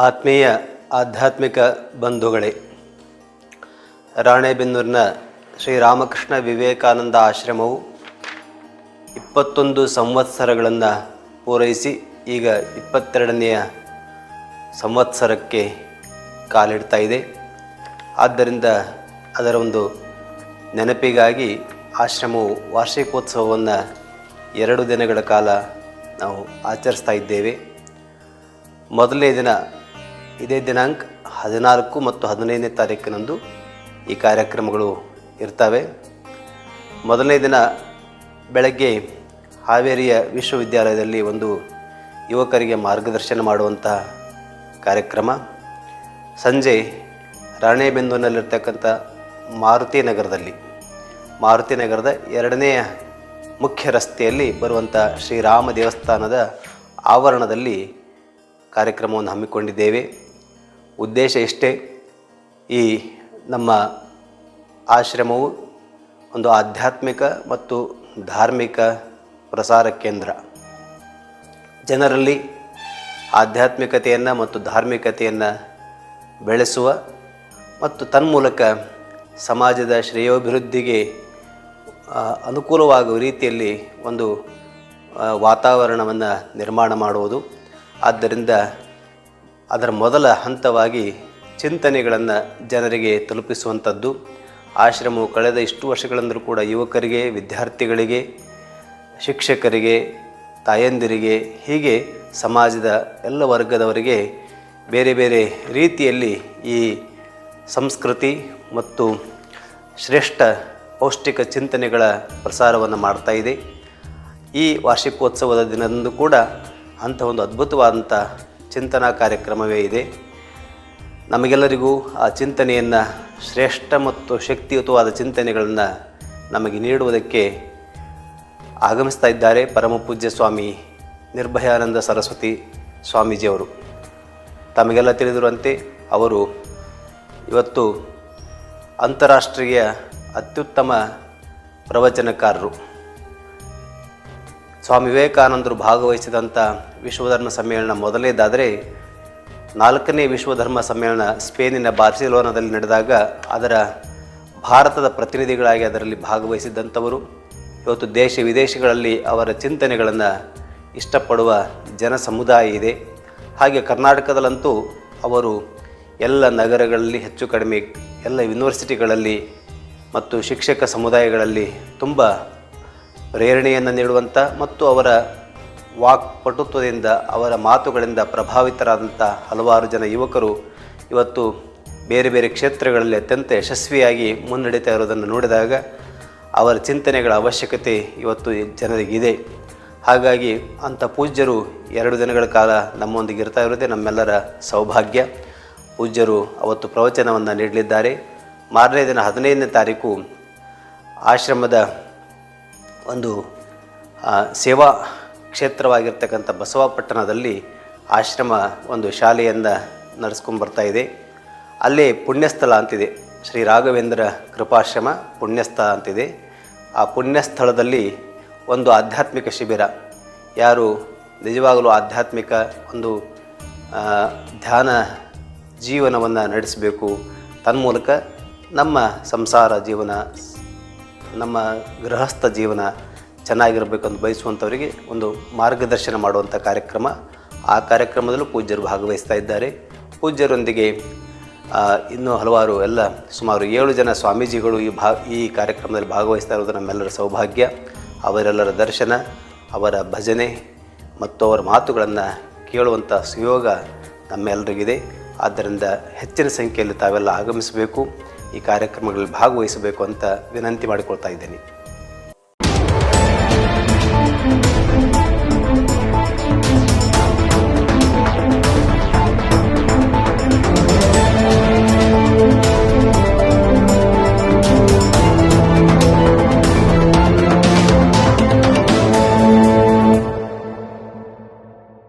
ಆತ್ಮೀಯ ಆಧ್ಯಾತ್ಮಿಕ ಬಂಧುಗಳೇ, ರಾಣೆಬೆನ್ನೂರಿನ ಶ್ರೀರಾಮಕೃಷ್ಣ ವಿವೇಕಾನಂದ ಆಶ್ರಮವು 21 ಸಂವತ್ಸರಗಳನ್ನು ಪೂರೈಸಿ ಈಗ 22ನೆಯ ಸಂವತ್ಸರಕ್ಕೆ ಕಾಲಿಡ್ತಾ ಇದೆ. ಆದ್ದರಿಂದ ಅದರ ಒಂದು ನೆನಪಿಗಾಗಿ ಆಶ್ರಮವು ವಾರ್ಷಿಕೋತ್ಸವವನ್ನು 2 ದಿನಗಳ ಕಾಲ ನಾವು ಆಚರಿಸ್ತಾ ಇದ್ದೇವೆ. ಮೊದಲನೇ ದಿನ ಇದೇ ದಿನಾಂಕ 14 ಮತ್ತು 15ನೇ ತಾರೀಕಿನಂದು ಈ ಕಾರ್ಯಕ್ರಮಗಳು ಇರ್ತವೆ. ಮೊದಲನೇ ದಿನ ಬೆಳಗ್ಗೆ ಹಾವೇರಿಯ ವಿಶ್ವವಿದ್ಯಾಲಯದಲ್ಲಿ ಒಂದು ಯುವಕರಿಗೆ ಮಾರ್ಗದರ್ಶನ ಮಾಡುವಂಥ ಕಾರ್ಯಕ್ರಮ. ಸಂಜೆ ರಾಣೆಬೆನ್ನೂರಿನಲ್ಲಿರ್ತಕ್ಕಂಥ ಮಾರುತಿ ನಗರದ 2ನೇ ಮುಖ್ಯ ರಸ್ತೆಯಲ್ಲಿ ಬರುವಂಥ ಶ್ರೀರಾಮ ದೇವಸ್ಥಾನದ ಆವರಣದಲ್ಲಿ ಕಾರ್ಯಕ್ರಮವನ್ನು ಹಮ್ಮಿಕೊಂಡಿದ್ದೇವೆ. ಉದ್ದೇಶ ಇಷ್ಟೇ, ಈ ನಮ್ಮ ಆಶ್ರಮವು ಒಂದು ಆಧ್ಯಾತ್ಮಿಕ ಮತ್ತು ಧಾರ್ಮಿಕ ಪ್ರಸಾರ ಕೇಂದ್ರ. ಜನರಲ್ಲಿ ಆಧ್ಯಾತ್ಮಿಕತೆಯನ್ನು ಮತ್ತು ಧಾರ್ಮಿಕತೆಯನ್ನು ಬೆಳೆಸುವ ಮತ್ತು ತನ್ಮೂಲಕ ಸಮಾಜದ ಶ್ರೇಯೋಭಿವೃದ್ಧಿಗೆ ಅನುಕೂಲವಾಗುವ ರೀತಿಯಲ್ಲಿ ಒಂದು ವಾತಾವರಣವನ್ನು ನಿರ್ಮಾಣ ಮಾಡುವುದು. ಆದ್ದರಿಂದ ಅದರ ಮೊದಲ ಹಂತವಾಗಿ ಚಿಂತನೆಗಳನ್ನು ಜನರಿಗೆ ತಲುಪಿಸುವಂಥದ್ದು. ಆಶ್ರಮವು ಕಳೆದ ಇಷ್ಟು ವರ್ಷಗಳಿಂದಲೂ ಕೂಡ ಯುವಕರಿಗೆ, ವಿದ್ಯಾರ್ಥಿಗಳಿಗೆ, ಶಿಕ್ಷಕರಿಗೆ, ತಾಯಂದಿರಿಗೆ, ಹೀಗೆ ಸಮಾಜದ ಎಲ್ಲ ವರ್ಗದವರಿಗೆ ಬೇರೆ ಬೇರೆ ರೀತಿಯಲ್ಲಿ ಈ ಸಂಸ್ಕೃತಿ ಮತ್ತು ಶ್ರೇಷ್ಠ ಪೌಷ್ಟಿಕ ಚಿಂತನೆಗಳ ಪ್ರಸಾರವನ್ನು ಮಾಡ್ತಾ ಇದೆ. ಈ ವಾರ್ಷಿಕೋತ್ಸವದ ದಿನದಂದು ಕೂಡ ಅಂಥ ಒಂದು ಅದ್ಭುತವಾದಂಥ ಚಿಂತನಾ ಕಾರ್ಯಕ್ರಮವೇ ಇದೆ. ನಮಗೆಲ್ಲರಿಗೂ ಆ ಚಿಂತನೆಯನ್ನು, ಶ್ರೇಷ್ಠ ಮತ್ತು ಶಕ್ತಿಯುತವಾದ ಚಿಂತನೆಗಳನ್ನು ನಮಗೆ ನೀಡುವುದಕ್ಕೆ ಆಗಮಿಸ್ತಾ ಇದ್ದಾರೆ ಪರಮ ಪೂಜ್ಯ ಸ್ವಾಮಿ ನಿರ್ಭಯಾನಂದ ಸರಸ್ವತಿ ಸ್ವಾಮೀಜಿಯವರು. ತಮಗೆಲ್ಲ ತಿಳಿದಿರುವಂತೆ ಅವರು ಇವತ್ತು ಅಂತಾರಾಷ್ಟ್ರೀಯ ಅತ್ಯುತ್ತಮ ಪ್ರವಚನಕಾರರು. ಸ್ವಾಮಿ ವಿವೇಕಾನಂದರು ಭಾಗವಹಿಸಿದಂಥ ವಿಶ್ವಧರ್ಮ ಸಮ್ಮೇಳನ ಮೊದಲನೇದಾದರೆ, 4ನೇ ವಿಶ್ವಧರ್ಮ ಸಮ್ಮೇಳನ ಸ್ಪೇನಿನ ಬಾರ್ಸಿಲೋನಾದಲ್ಲಿ ನಡೆದಾಗ ಅದರ ಭಾರತದ ಪ್ರತಿನಿಧಿಗಳಾಗಿ ಅದರಲ್ಲಿ ಭಾಗವಹಿಸಿದಂಥವರು. ಇವತ್ತು ದೇಶ ವಿದೇಶಗಳಲ್ಲಿ ಅವರ ಚಿಂತನೆಗಳನ್ನು ಇಷ್ಟಪಡುವ ಜನ ಸಮುದಾಯ ಇದೆ. ಹಾಗೆ ಕರ್ನಾಟಕದಲ್ಲಂತೂ ಅವರು ಎಲ್ಲ ನಗರಗಳಲ್ಲಿ, ಹೆಚ್ಚು ಕಡಿಮೆ ಎಲ್ಲ ಯೂನಿವರ್ಸಿಟಿಗಳಲ್ಲಿ ಮತ್ತು ಶಿಕ್ಷಕ ಸಮುದಾಯಗಳಲ್ಲಿ ತುಂಬ ಪ್ರೇರಣೆಯನ್ನು ನೀಡುವಂಥ ಮತ್ತು ಅವರ ವಾಕ್ಪಟುತ್ವದಿಂದ, ಅವರ ಮಾತುಗಳಿಂದ ಪ್ರಭಾವಿತರಾದಂಥ ಹಲವಾರು ಜನ ಯುವಕರು ಇವತ್ತು ಬೇರೆ ಬೇರೆ ಕ್ಷೇತ್ರಗಳಲ್ಲಿ ಅತ್ಯಂತ ಯಶಸ್ವಿಯಾಗಿ ಮುನ್ನಡೀತಾ ಇರೋದನ್ನು ನೋಡಿದಾಗ ಅವರ ಚಿಂತನೆಗಳ ಅವಶ್ಯಕತೆ ಇವತ್ತು ಜನರಿಗಿದೆ. ಹಾಗಾಗಿ ಅಂಥ ಪೂಜ್ಯರು 2 ದಿನಗಳ ಕಾಲ ನಮ್ಮೊಂದಿಗೆ ಇರ್ತಾ ಇರೋದೇ ನಮ್ಮೆಲ್ಲರ ಸೌಭಾಗ್ಯ. ಪೂಜ್ಯರು ಅವತ್ತು ಪ್ರವಚನವನ್ನು ನೀಡಲಿದ್ದಾರೆ. ಮಾರನೇ ದಿನ 15ನೇ ತಾರೀಕು ಆಶ್ರಮದ ಒಂದು ಸೇವಾ ಕ್ಷೇತ್ರವಾಗಿರ್ತಕ್ಕಂಥ ಬಸವಾಪಟ್ಟಣದಲ್ಲಿ ಆಶ್ರಮ ಒಂದು ಶಾಲೆಯನ್ನು ನಡೆಸ್ಕೊಂಡ್ಬರ್ತಾ ಇದೆ. ಅಲ್ಲೇ ಪುಣ್ಯಸ್ಥಳ ಅಂತಿದೆ, ಶ್ರೀ ರಾಘವೇಂದ್ರ ಕೃಪಾಶ್ರಮ ಪುಣ್ಯಸ್ಥಳ ಅಂತಿದೆ. ಆ ಪುಣ್ಯಸ್ಥಳದಲ್ಲಿ ಒಂದು ಆಧ್ಯಾತ್ಮಿಕ ಶಿಬಿರ, ಯಾರು ನಿಜವಾಗಲೂ ಆಧ್ಯಾತ್ಮಿಕ ಒಂದು ಧ್ಯಾನ ಜೀವನವನ್ನು ನಡೆಸಬೇಕು, ತನ್ಮೂಲಕ ನಮ್ಮ ಸಂಸಾರ ಜೀವನ, ನಮ್ಮ ಗೃಹಸ್ಥ ಜೀವನ ಚೆನ್ನಾಗಿರಬೇಕಂತ ಬಯಸುವಂಥವರಿಗೆ ಒಂದು ಮಾರ್ಗದರ್ಶನ ಮಾಡುವಂಥ ಕಾರ್ಯಕ್ರಮ. ಆ ಕಾರ್ಯಕ್ರಮದಲ್ಲೂ ಪೂಜ್ಯರು ಭಾಗವಹಿಸ್ತಾ ಇದ್ದಾರೆ. ಪೂಜ್ಯರೊಂದಿಗೆ ಇನ್ನೂ ಹಲವಾರು ಸುಮಾರು 7 ಜನ ಸ್ವಾಮೀಜಿಗಳು ಈ ಕಾರ್ಯಕ್ರಮದಲ್ಲಿ ಭಾಗವಹಿಸ್ತಾ ಇರೋದು ನಮ್ಮೆಲ್ಲರ ಸೌಭಾಗ್ಯ. ಅವರೆಲ್ಲರ ದರ್ಶನ, ಅವರ ಭಜನೆ ಮತ್ತು ಅವರ ಮಾತುಗಳನ್ನು ಕೇಳುವಂಥ ಸುಯೋಗ ನಮ್ಮೆಲ್ಲರಿಗಿದೆ. ಆದ್ದರಿಂದ ಹೆಚ್ಚಿನ ಸಂಖ್ಯೆಯಲ್ಲಿ ತಾವೆಲ್ಲ ಆಗಮಿಸಬೇಕು, ಈ ಕಾರ್ಯಕ್ರಮಗಳಲ್ಲಿ ಭಾಗವಹಿಸಬೇಕು ಅಂತ ವಿನಂತಿ ಮಾಡಿಕೊಳ್ತಾ ಇದ್ದೇನೆ.